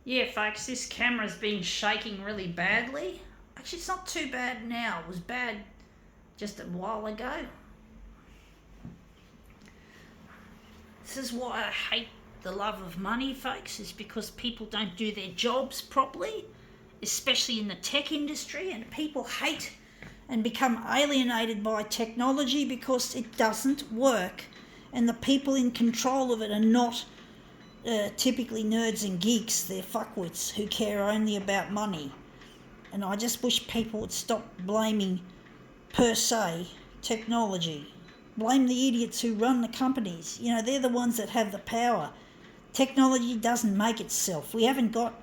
Yeah, folks, this camera's been shaking really badly. Actually, it's not too bad now. It was bad just a while ago. This is why I hate the love of money, folks, is because people don't do their jobs properly, especially in the tech industry, and people hate and become alienated by technology because it doesn't work, and the people in control of it are not typically nerds and geeks. They're fuckwits who care only about money. And I just wish people would stop blaming, per se, technology. Blame the idiots who run the companies. You know, they're the ones that have the power. Technology doesn't make itself. We haven't got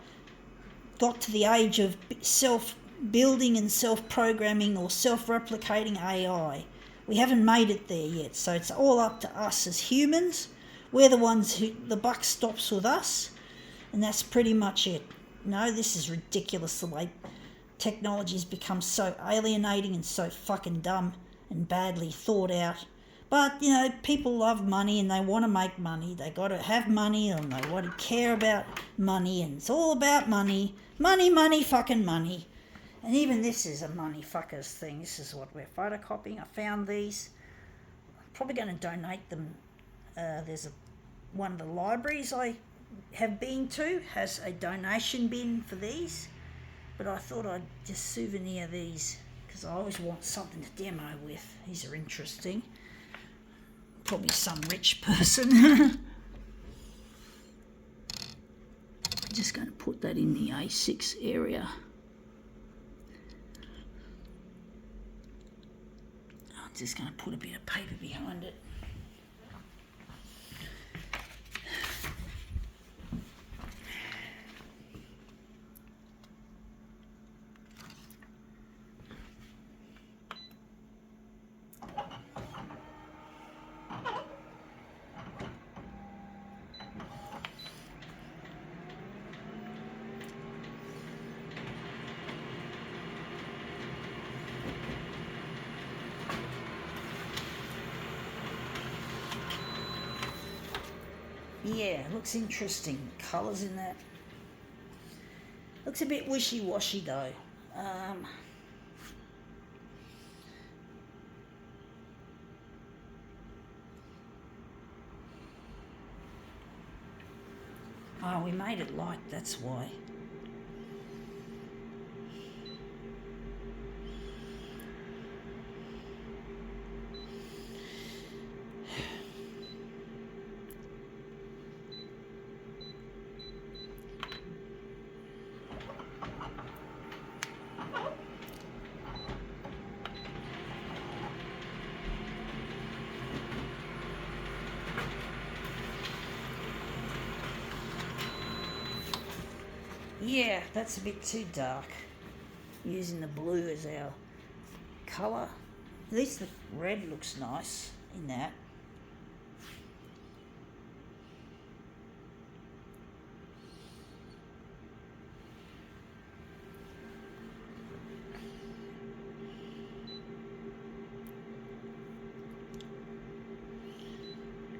to the age of self-building and self-programming or self-replicating AI. We haven't made it there yet. So it's all up to us as humans. We're the ones who, the buck stops with us, and that's pretty much it. No, this is ridiculous the way technology's become so alienating and so fucking dumb and badly thought out. But, you know, people love money and they want to make money. They got to have money and they want to care about money, and it's all about money. Money, money, fucking money. And even this is a money fuckers thing. This is what we're photocopying. I found these. I'm probably going to donate them. There's one of the libraries I have been to has a donation bin for these, but I thought I'd just souvenir these because I always want something to demo with. These are interesting. Probably some rich person. I'm just going to put that in the A6 area. I'm just going to put a bit of paper behind it. Yeah, looks interesting. Colours in that. Looks a bit wishy-washy though. Oh, we made it light, that's why. Yeah, that's a bit too dark. Using the blue as our colour. At least the red looks nice in that.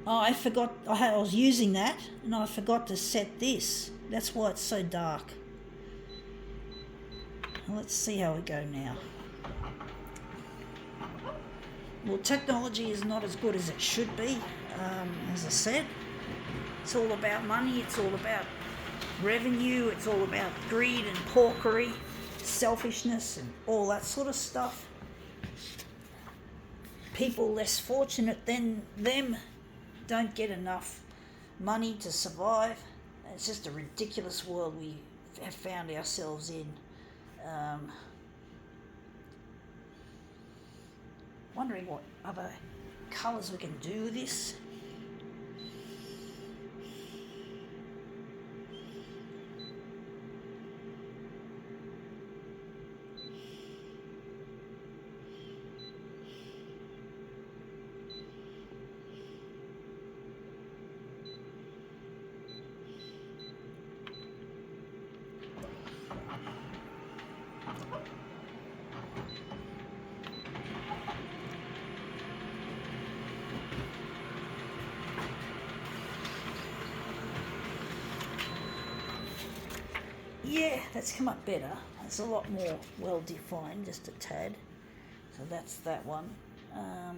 Oh, I forgot, I was using that and I forgot to set this. That's why it's so dark. Let's see how we go now. Well, technology is not as good as it should be. As I said, it's all about money, it's all about revenue, it's all about greed and porkery, selfishness and all that sort of stuff. People less fortunate than them don't get enough money to survive. It's just a ridiculous world we have found ourselves in. Wondering what other colours we can do with this. Yeah, that's come up better. It's a lot more well defined, just a tad. So that's that one. I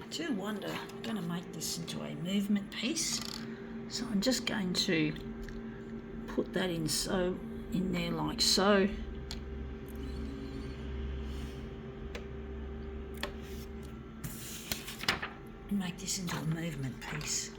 do wonder, I'm going to make this into a movement piece. So I'm just going to put that in there like so. And make this into a movement piece.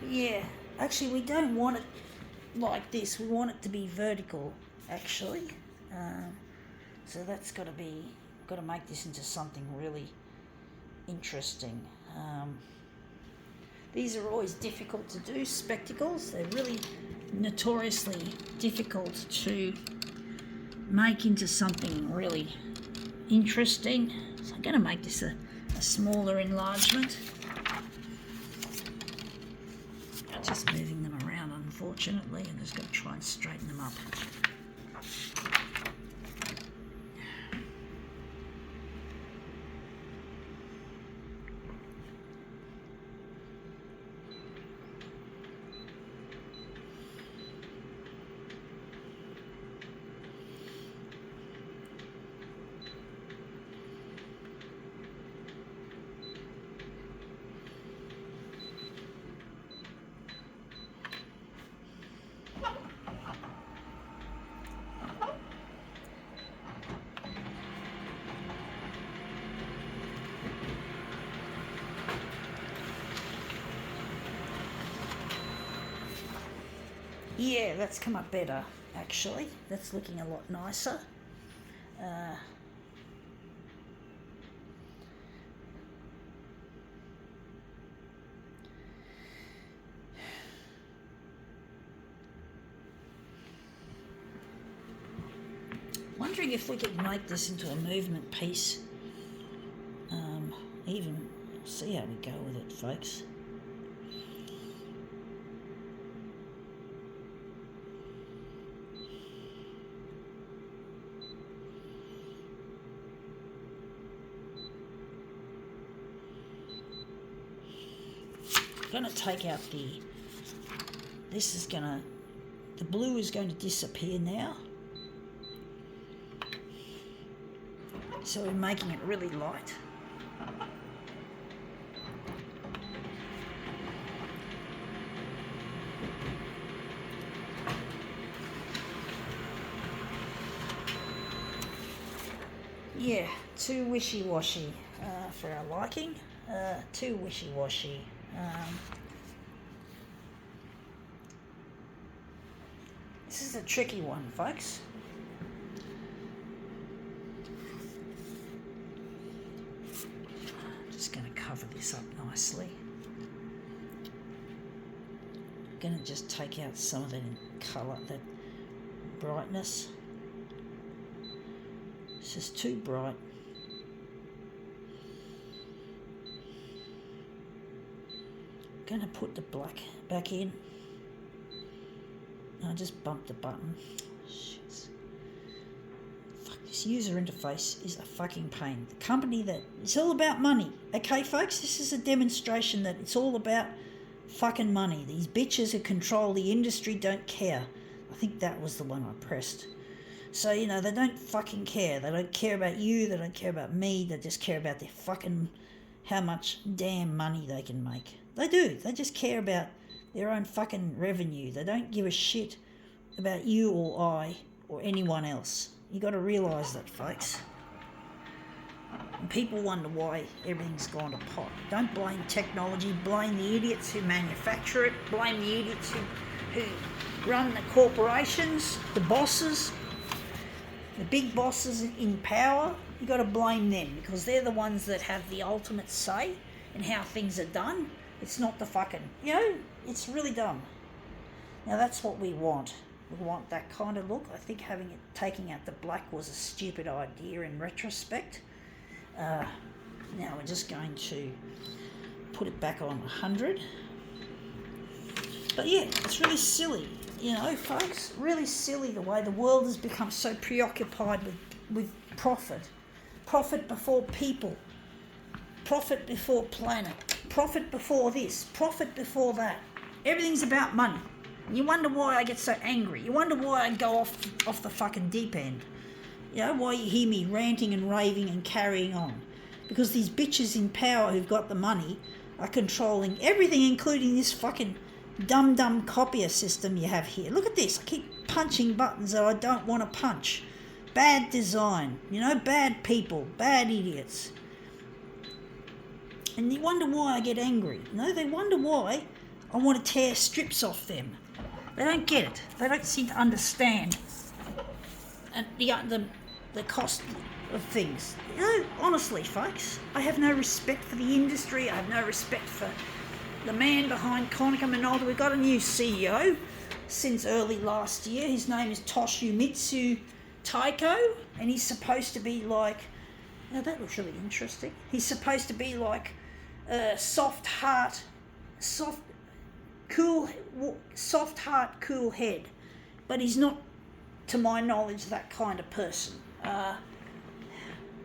Yeah, actually we don't want it like this. We want it to be vertical, actually. So that's got to make this into something really interesting. These are always difficult to do, spectacles. They're really notoriously difficult to make into something really interesting. So I'm going to make this a smaller enlargement. Just moving them around, unfortunately, and just got to try and straighten them up. Yeah, that's come up better, actually. That's looking a lot nicer. Wondering if we could make this into a movement piece. Even see how we go with it, folks. I'm going to take out the blue is going to disappear now. So we're making it really light. Yeah, too wishy-washy for our liking. Too wishy-washy. This is a tricky one, folks. Just going to cover this up nicely. Going to just take out some of that colour, that brightness. It's just too bright. Going to put the black back in. I just bumped the button. Shit. Fuck, this user interface is a fucking pain. The company it's all about money. Okay, folks, this is a demonstration that it's all about fucking money. These bitches who control the industry don't care. I think that was the one I pressed. So, they don't fucking care. They don't care about you. They don't care about me. They just care about their fucking how much damn money they can make. They do. They just care about their own fucking revenue. They don't give a shit about you or I or anyone else. You got to realise that, folks. And people wonder why everything's gone to pot. Don't blame technology. Blame the idiots who manufacture it. Blame the idiots who run the corporations, the bosses, the big bosses in power. You got to blame them because they're the ones that have the ultimate say in how things are done. It's not the fucking, it's really dumb. Now that's what we want. We want that kind of look. I think taking out the black was a stupid idea in retrospect. Now we're just going to put it back on 100. But yeah, it's really silly, folks. Really silly the way the world has become so preoccupied with profit. Profit before people. Profit before planet. Profit before this. Profit before that. Everything's about money. And you wonder why I get so angry. You wonder why I go off the fucking deep end. Why you hear me ranting and raving and carrying on. Because these bitches in power who've got the money are controlling everything, including this fucking dumb copier system you have here. Look at this. I keep punching buttons that I don't want to punch. Bad design. Bad people. Bad idiots. And you wonder why I get angry. They wonder why I want to tear strips off them. They don't get it. They don't seem to understand and the cost of things. Honestly, folks, I have no respect for the industry. I have no respect for the man behind Konica Minolta. We've got a new CEO since early last year. His name is Toshimitsu Taiko, and he's supposed to be like... Now that looks really interesting. He's supposed to be like soft heart, cool head, but he's not, to my knowledge, that kind of person.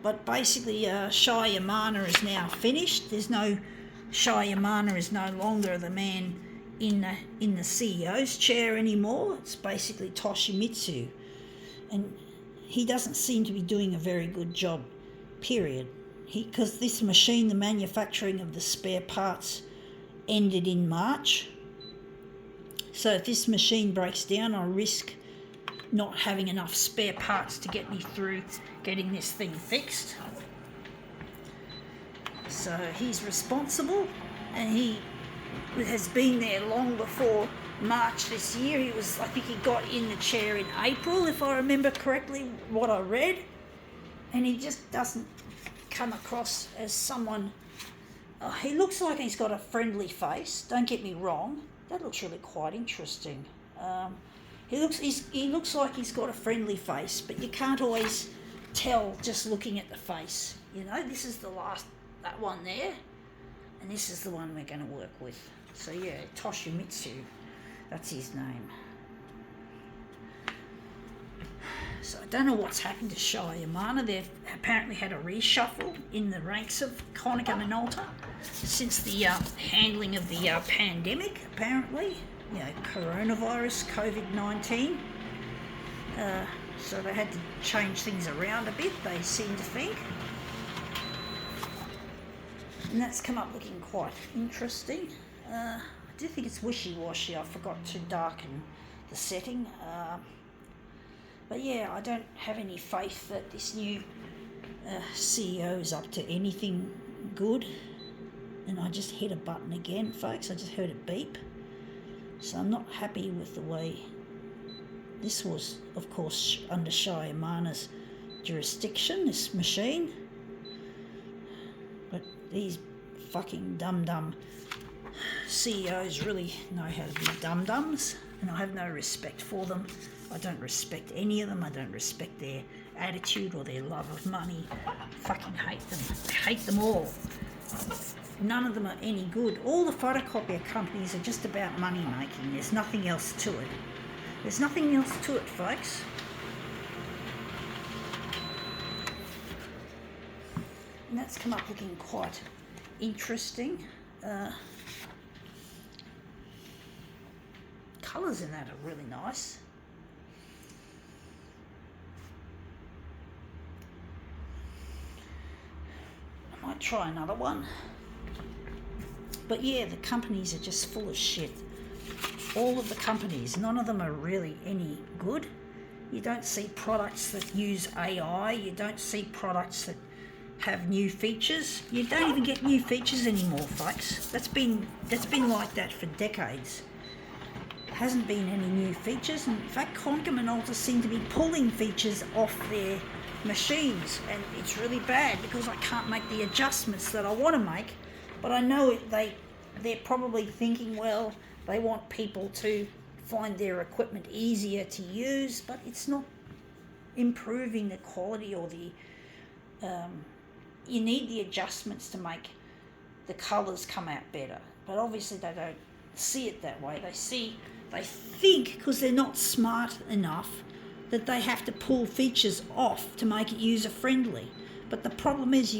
But basically, Shai Yamana is now finished. Shai Yamana is no longer the man in the CEO's chair anymore. It's basically Toshimitsu, and he doesn't seem to be doing a very good job. Period. Because this machine, the manufacturing of the spare parts, ended in March. So if this machine breaks down, I risk not having enough spare parts to get me through getting this thing fixed. So he's responsible, and he has been there long before March this year. I think he got in the chair in April, if I remember correctly what I read. And he just doesn't come across as someone... he looks like he's got a friendly face, don't get me wrong. That looks really quite interesting. He looks like he's got a friendly face, but you can't always tell just looking at the face. This is that one there, and this is the one we're going to work with. So yeah, Toshimitsu, that's his name. So I don't know what's happened to Shai Yamana. They've apparently had a reshuffle in the ranks of Konica Minolta since the handling of the pandemic, apparently. Coronavirus, COVID-19. So they had to change things around a bit, they seem to think. And that's come up looking quite interesting. I do think it's wishy-washy. I forgot to darken the setting. But yeah, I don't have any faith that this new CEO is up to anything good. And I just hit a button again, folks. I just heard it beep. So I'm not happy with the way this was, of course, under Shai Yamana's jurisdiction, this machine. But these fucking dum-dum CEOs really know how to be dum-dums, and I have no respect for them. I don't respect any of them. I don't respect their attitude or their love of money. I fucking hate them. I hate them all. None of them are any good. All the photocopier companies are just about money making. There's nothing else to it. There's nothing else to it, folks. And that's come up looking quite interesting. Colours in that are really nice. I might try another one. But yeah, the companies are just full of shit. All of the companies, none of them are really any good. You don't see products that use AI. You don't see products that have new features. You don't even get new features anymore, folks. That's been like that for decades. Hasn't been any new features. In fact, Konica Minolta seem to be pulling features off their machines, and it's really bad because I can't make the adjustments that I want to make. But I know they're probably thinking, well, they want people to find their equipment easier to use, but it's not improving the quality or the you need the adjustments to make the colours come out better. But obviously they don't see it that way. They think, because they're not smart enough, that they have to pull features off to make it user friendly. But the problem is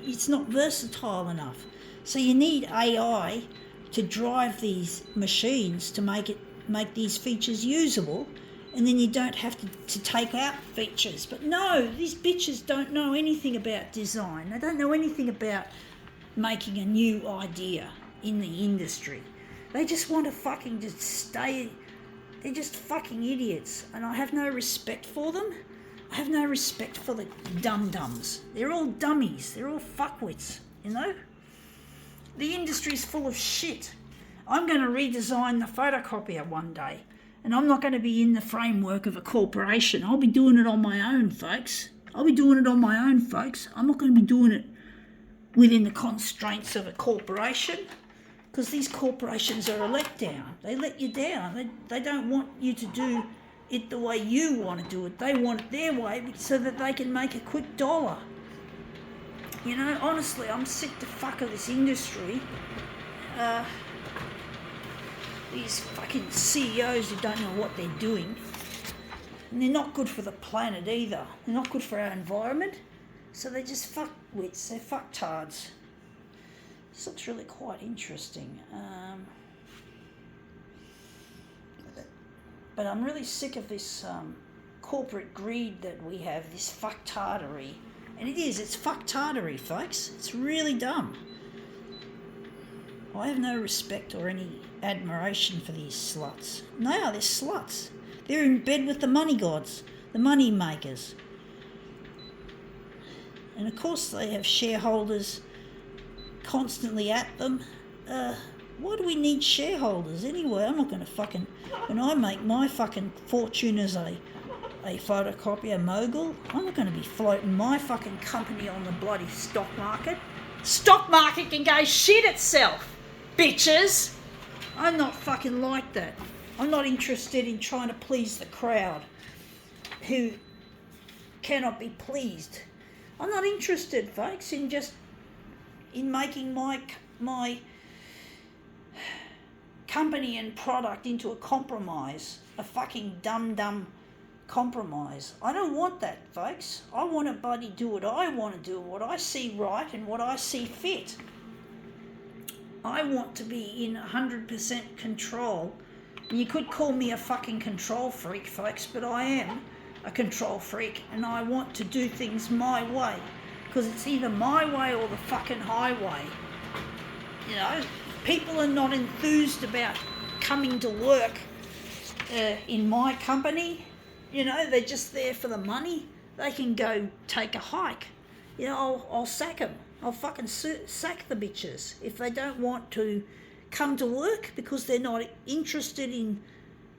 it's not versatile enough. So you need AI to drive these machines to make these features usable, and then you don't have to take out features. But no, these bitches don't know anything about design. They don't know anything about making a new idea in the industry. They just want to fucking just stay. They're just fucking idiots, and I have no respect for them. I have no respect for the dum-dums. They're all dummies. They're all fuckwits, you know? The industry's full of shit. I'm going to redesign the photocopier one day, and I'm not going to be in the framework of a corporation. I'll be doing it on my own, folks. I'm not going to be doing it within the constraints of a corporation, because these corporations are a letdown. They let you down. They don't want you to do it the way you want to do it. They want it their way so that they can make a quick dollar. You know, honestly, I'm sick to fuck of this industry. These fucking CEOs who don't know what they're doing. And they're not good for the planet either. They're not good for our environment. So they're just fuckwits. They're fucktards. This looks really quite interesting. But I'm really sick of this corporate greed that we have, this fucktardery. And it's fucktardery, folks. It's really dumb. I have no respect or any admiration for these sluts. No, they're sluts. They're in bed with the money gods, the money makers. And of course they have shareholders constantly at them. Why do we need shareholders anyway? I'm not going to when I make my fucking fortune as a photocopier mogul, I'm not going to be floating my fucking company on the bloody stock market. Stock market can go shit itself, bitches. I'm not fucking like that. I'm not interested in trying to please the crowd who cannot be pleased. I'm not interested, folks, in making my company and product into a compromise, a fucking dumb compromise. I don't want that, folks. I want to bloody do what I want to do, what I see right and what I see fit. I want to be in 100% control. And you could call me a fucking control freak, folks, but I am a control freak, and I want to do things my way, because it's either my way or the fucking highway. You know, people are not enthused about coming to work in my company. You know, they're just there for the money. They can go take a hike. You know, I'll sack them. I'll fucking sack the bitches if they don't want to come to work because they're not interested in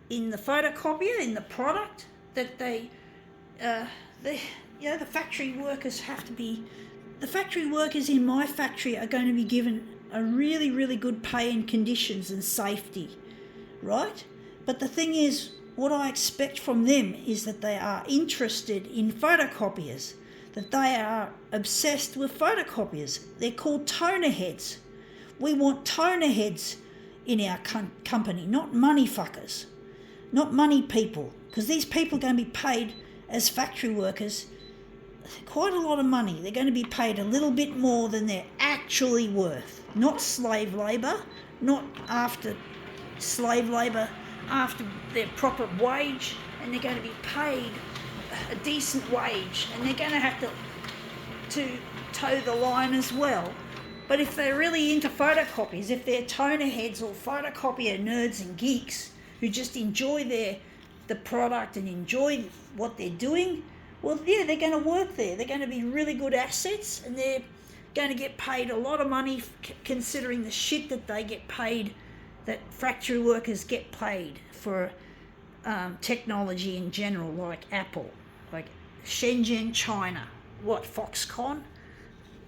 the photocopier, in the product that the factory workers have to be. The factory workers in my factory are going to be given a really, really good pay and conditions and safety, right? But the thing is, what I expect from them is that they are interested in photocopiers, that they are obsessed with photocopiers. They're called toner heads. We want toner heads in our company, not money fuckers, not money people, because these people are going to be paid as factory workers quite a lot of money. They're going to be paid a little bit more than they're actually worth, not slave labour, not after slave labour, after their proper wage, and they're going to be paid a decent wage, and they're going to have to toe the line as well. But if they're really into photocopies, if they're toner heads or photocopier nerds and geeks who just enjoy the product and enjoy what they're doing, well, yeah, they're going to work there. They're going to be really good assets, and they're going to get paid a lot of money considering the shit that they get paid, that factory workers get paid for technology in general, like Apple, like Shenzhen, China. What, Foxconn?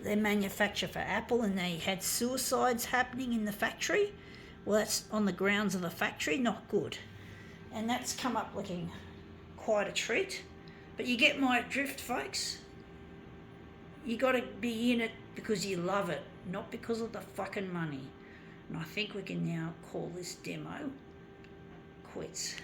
they manufacture for Apple, and they had suicides happening in the factory. Well, that's on the grounds of the factory, not good. And that's come up looking quite a treat. But you get my drift, folks. You got to be in it because you love it, not because of the fucking money. And I think we can now call this demo quits.